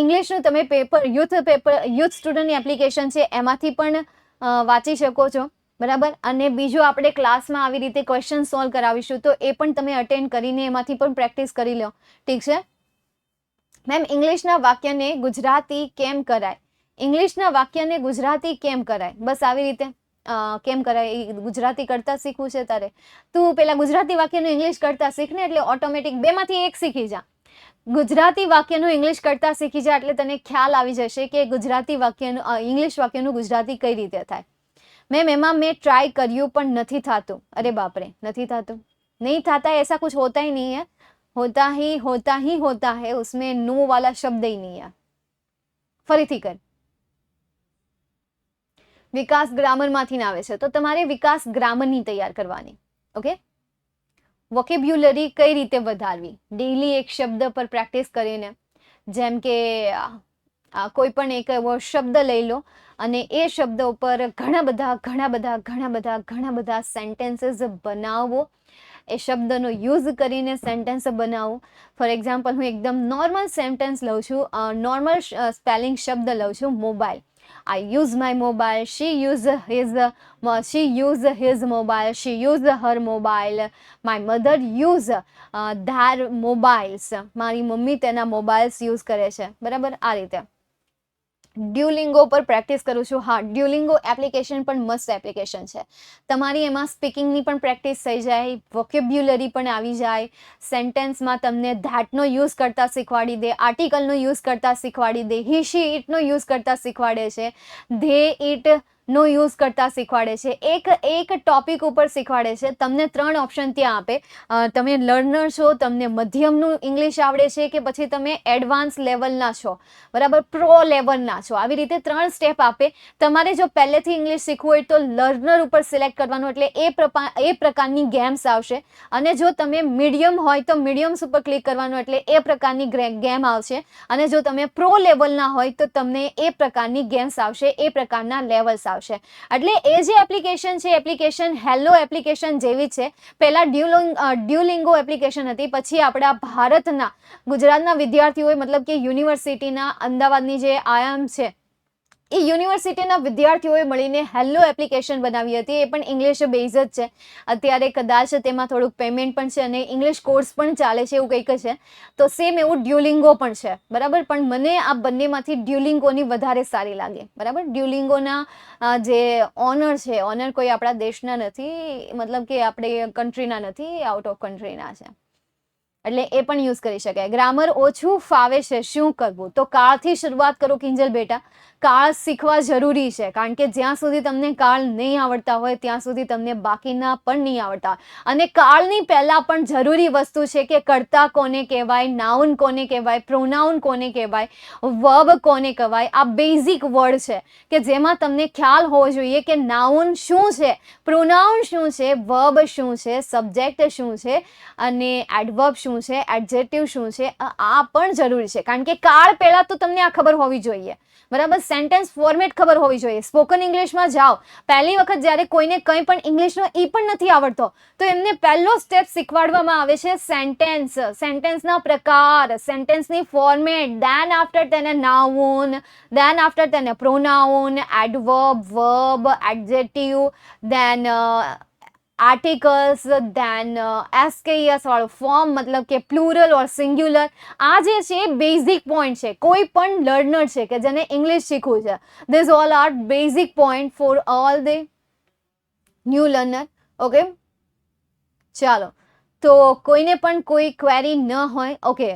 ઇંગ્લિશનું તમે યુથ સ્ટુડન્ટની એપ્લિકેશન છે એમાંથી પણ વાંચી શકો છો, બરાબર. અને બીજું આપણે ક્લાસમાં આવી રીતે ક્વેશ્ચન સોલ્વ કરાવીશું, તો એ પણ તમે અટેન્ડ કરીને એમાંથી પણ પ્રેક્ટિસ કરી લો, ઠીક છે. મેમ ઇંગ્લિશના વાક્યને ગુજરાતી કેમ કરાય? ઇંગ્લિશના વાક્યને ગુજરાતી કેમ કરાય? બસ આવી રીતે કેમ કરાય? ગુજરાતી કરતા શીખવું છે તારે, તું પેલા ગુજરાતી વાક્યનું ઇંગ્લિશ કરતા શીખ ને, એટલે ઓટોમેટિક બેમાંથી એક શીખી જા. ગુજરાતી વાક્યનું ઇંગ્લિશ કરતા શીખી જા એટલે તને ખ્યાલ આવી જશે કે ગુજરાતી વાક્યનું ઇંગ્લિશ વાક્યનું ગુજરાતી કઈ રીતે થાય. મેમ એમાં મેં ટ્રાય કર્યું પણ નથી થતું. અરે બાપરે, નથી થતું? नहीं થતા, ऐसा कुछ होता ही नहीं है, होता है, उसमें नो वाला शब्द ही नहीं है. ફરીથી કર. વિકાસ ગ્રામરમાંથી આવે છે, તો તમારે વિકાસ ગ્રામરની તૈયાર કરવાની. ઓકે. વોકેબ્યુલરી કઈ રીતે વધારવી? ડેઈલી એક શબ્દ પર પ્રેક્ટિસ કરીને, જેમ કે કોઈ પણ એક એવો શબ્દ લઈ લો અને એ શબ્દ ઉપર ઘણા બધા સેન્ટેન્સીસ બનાવો. એ શબ્દનો યુઝ કરીને સેન્ટેન્સ બનાવો. ફોર એક્ઝામ્પલ, હું એકદમ નોર્મલ સેન્ટેન્સ લઉં છું, નોર્મલ સ્પેલિંગ શબ્દ લઉં છું, mobile. I use my mobile, she use his mobile, she use her mobile, my mother use their mobiles, મારી મમ્મી તેના મોબાઈલ્સ યુઝ કરે છે, બરાબર. આ રીતે ડ્યુલિંગો પર પ્રેક્ટિસ કરું છું. હા, ડ્યુલિંગો એપ્લિકેશન પણ મસ્ત એપ્લિકેશન છે. તમારી એમાં સ્પીકિંગની પણ પ્રેક્ટિસ થઈ જાય, વોકેબ્યુલરી પણ આવી જાય, સેન્ટેન્સમાં તમને ધેટનો યુઝ કરતા શીખવાડી દે, આર્ટિકલનો યુઝ કરતા શીખવાડી દે, હી શી ઇટનો યુઝ કરતા શીખવાડે છે, ધે ઇટ નો યુઝ કરતા શીખવાડે છે. એક ટોપિક ઉપર શીખવાડે છે. તમને 3 ઓપ્શન ત્યાં આપે. તમે લર્નર છો, તમને મધ્યમનું ઇંગ્લિશ આવડે છે, કે પછી તમે એડવાન્સ લેવલના છો, બરાબર, પ્રો લેવલના છો. આવી રીતે 3 સ્ટેપ આપે. તમારે જો પહેલેથી ઇંગ્લિશ શીખવું હોય તો લર્નર ઉપર સિલેક્ટ કરવાનું, એટલે એ પ્રકારની ગેમ્સ આવશે. અને જો તમે મીડિયમ હોય તો મીડિયમ્સ ઉપર ક્લિક કરવાનું, એટલે એ પ્રકારની ગેમ આવશે. અને જો તમે પ્રો લેવલના હોય તો તમને એ પ્રકારની ગેમ્સ આવશે, એ પ્રકારના લેવલ્સ આવશે. એટલે એ જે એપ્લિકેશન છે, એપ્લિકેશન હેલો એપ્લિકેશન જેવી છે. પહેલા ડ્યુલિંગો એપ્લિકેશન હતી, પછી આપણા ભારતના ગુજરાતના વિદ્યાર્થીઓએ, મતલબ કે યુનિવર્સિટીના અમદાવાદની જે આયામ છે, એ યુનિવર્સિટીના વિદ્યાર્થીઓએ મળીને હેલો એપ્લિકેશન બનાવી હતી. એ પણ ઇંગ્લિશ બેઝ જ છે. અત્યારે કદાચ તેમાં થોડુંક પેમેન્ટ પણ છે અને ઇંગ્લિશ કોર્સ પણ ચાલે છે, એવું કંઈક છે. તો સેમ એવું ડ્યુલિંગો પણ છે, બરાબર. પણ મને આ બંનેમાંથી ડ્યુલિંગોની વધારે સારી લાગે, બરાબર. ડ્યુલિંગોના જે ઓનર છે, ઓનર કોઈ આપણા દેશના નથી, મતલબ કે આપણે કન્ટ્રીના નથી, આઉટ ઓફ કન્ટ્રીના છે, એટલે એ પણ યુઝ કરી શકાય. ગ્રામર ઓછું ફાવે છે, શું કરવું? તો કાળથી શરૂઆત કરો કિંજલ બેટા. કાળ શીખવા જરૂરી છે, કારણ કે જ્યાં સુધી તમને કાળ નહીં આવડતા હોય ત્યાં સુધી તમને બાકીના પણ નહીં આવડતા. અને કાળની પહેલા પણ જરૂરી વસ્તુ છે કે કર્તા કોને કહેવાય, નાઉન કોને કહેવાય, પ્રોનાઉન કોને કહેવાય, વર્બ કોને કહેવાય. આ બેઝિક વર્ડ છે કે જેમાં તમને ખ્યાલ હોવો જોઈએ કે નાઉન શું છે, પ્રોનાઉન શું છે, વર્બ શું છે, સબ્જેક્ટ શું છે, અને એડવર્બ શું છે, એડજેક્ટિવ શું છે. આ પણ જરૂરી છે, કારણ કે કાળ પહેલા તો તમને આ ખબર હોવી જોઈએ, બરાબર. સેન્ટેન્સ ફોર્મેટ ખબર હોવી જોઈએ. સ્પોકન ઇંગ્લિશમાં જાઓ, પહેલી વખત જ્યારે કોઈને કંઈ પણ ઇંગ્લિશનો ઈ પણ નથી આવડતો, તો એમને પહેલો સ્ટેપ શીખવાડવામાં આવે છે સેન્ટેન્સ, સેન્ટેન્સના પ્રકાર, સેન્ટેન્સની ફોર્મેટ, દેન આફ્ટર તેને નાઉન, દેન આફ્ટર તેને પ્રોનાઉન, એડવર્બ, વર્બ, એડજેક્ટિવ, દેન આર્ટિકલ્સ, દેન એસકેએસ વાળું ફોર્મ, મતલબ કે પ્લુરલ ઓર સિંગ્યુલર. આ જે છે બેઝિક પોઈન્ટ છે. કોઈ પણ લર્નર છે કે જેને ઇંગ્લિશ શીખવું છે, this all are basic point for all the new learner. Okay, ચાલો. તો કોઈને પણ કોઈ ક્વેરી ન હોય, ઓકે,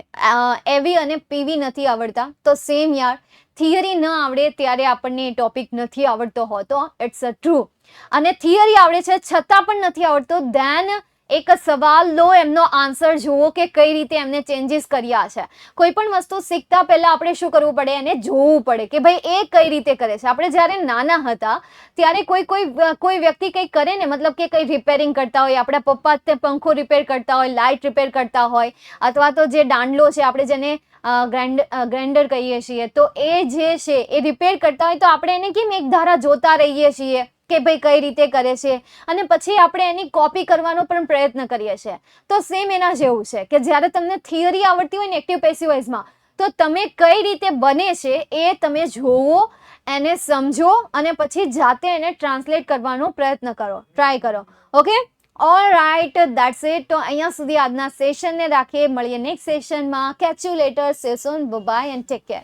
એવી અને પીવી નથી આવડતા, તો સેમ યાર, થિયરી ન આવડે ત્યારે આપણને ટોપિક નથી આવડતો હોતો, ઇટ્સ અ ટ્રુ. અને થિયરી આવડે છે છતાં પણ નથી આવડતો, ધેન એક સવાલ લો, એમનો આન્સર જુઓ કે કઈ રીતે એમને ચેન્જીસ કર્યા છે. કોઈ પણ વસ્તુ શીખતા પહેલા આપણે શું કરવું પડે, એને જોવું પડે કે ભાઈ એ કઈ રીતે કરે છે. આપણે જ્યારે નાના હતા ત્યારે કોઈ વ્યક્તિ કંઈ કરે ને, મતલબ કે કંઈ રિપેરિંગ કરતા હોય, આપણા પપ્પા તે પંખો રિપેર કરતા હોય, લાઇટ રિપેર કરતા હોય, અથવા તો જે દાંડલો છે આપણે જેને ગ્રાઇન્ડર કહીએ છીએ, તો એ જે છે એ રિપેર કરતા હોય તો આપણે એને કેમ એક ધારા જોતા રહીએ છીએ કે ભાઈ કઈ રીતે કરે છે, અને પછી આપણે એની કોપી કરવાનો પણ પ્રયત્ન કરીએ છીએ. તો સેમ એના જેવું છે કે જ્યારે તમને થિયરી આવડતી હોય ને એક્ટિવ પેસિવ વોઇસમાં, તો તમે કઈ રીતે બને છે એ તમે જોવો, એને સમજો અને પછી જાતે એને ટ્રાન્સલેટ કરવાનો પ્રયત્ન કરો, ટ્રાય કરો. Okay, all right, that's it. તો અહીંયા સુધી આજના સેશનને રાખીએ, મળીએ નેક્સ્ટ સેશનમાં. કેચ યુ લેટર, સે સૂન, બાય એન્ડ ટેક કેર.